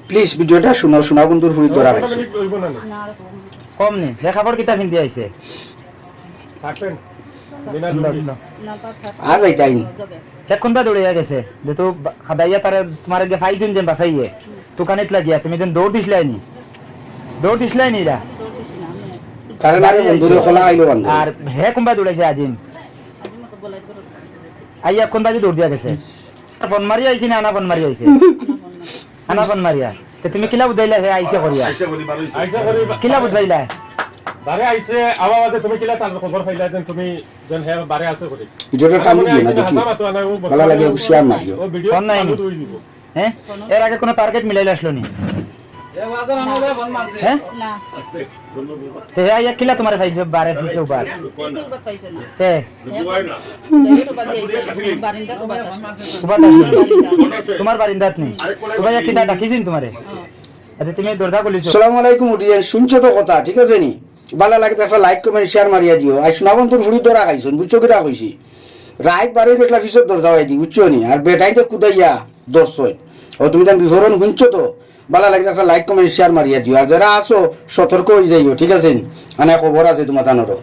Please ভিডিওটা শুনো, শোনা বন্ধুর ফুড়ি ধরা খাইছো। কম নি লেখাপড় কিতা ফিন্দি আইছে আর যাইতাই এখন বা দৌড়িয়া গেছে যে তো খাদাইয়া তারে তোমার আগে ফাইছুন যে বাসাইয়ে দোকানিত লাগিয়া তুমি যেন দৌড় দিছলাই নি এরা কারণ আরে বন্ধুরে খোলা আইলো বান্ধব আর হে কোনবা দৌড়াইছে আজিন আইয়া কোনবা যে দৌড় দিয়া গেছে ফোন মারি আইছি না আনা ফোন মারি আইছে আনা ফোন মারিয়া তে তুমি কিলা বুঝাইলা হে আইছে করিয়া কিলা বুঝাইলা বারে আইছে আওয়াজে তুমি কিলা তার খবর পাইলা দেন তুমি যেন হে বারে আছে করি ভিডিওটা টানি দিও না দেখি ভালো লাগে শেয়ার মারিও। ও ভিডিও ফোন নাই নি? হ্যাঁ এর আগে কোনো টার্গেট মিলাইলা আসলো নি হ্যাঁ তে আইয়া কিলা তোমার ভাই বারে দিছে উবার তে উবার তোমার বারিন্দাত নেই উবার কিটা ডাকিছিন তোমারে আচ্ছা তুমি দরজা খুলিছো। আসসালামু আলাইকুম অডিয়েন্স, শুনছো তো কথা ঠিক আছে নি? ভালো লাগে তো একটা লাইক কমেন্ট শেয়ার মারিয়া দিও। আর শোনা বন্ধুর ফুড়ি ধরা খাইছুন, বুঝছো কিটা কইছি? রাইত বাড়ি গেছলা ফিসত দরজা হয়ে দি, বুঝছো নি? আর বেটাই তো কুদাইয়া দর্শন ও তুমি তার বিবরণ শুনছো তো? ভালো লাগে একটা লাইক কমেন্ট শেয়ার মারিয়া দিও। আর যারা আসো সতর্ক হয়ে যাইও, ঠিক আছে? মানে খবর আছে তোমার তানোরও।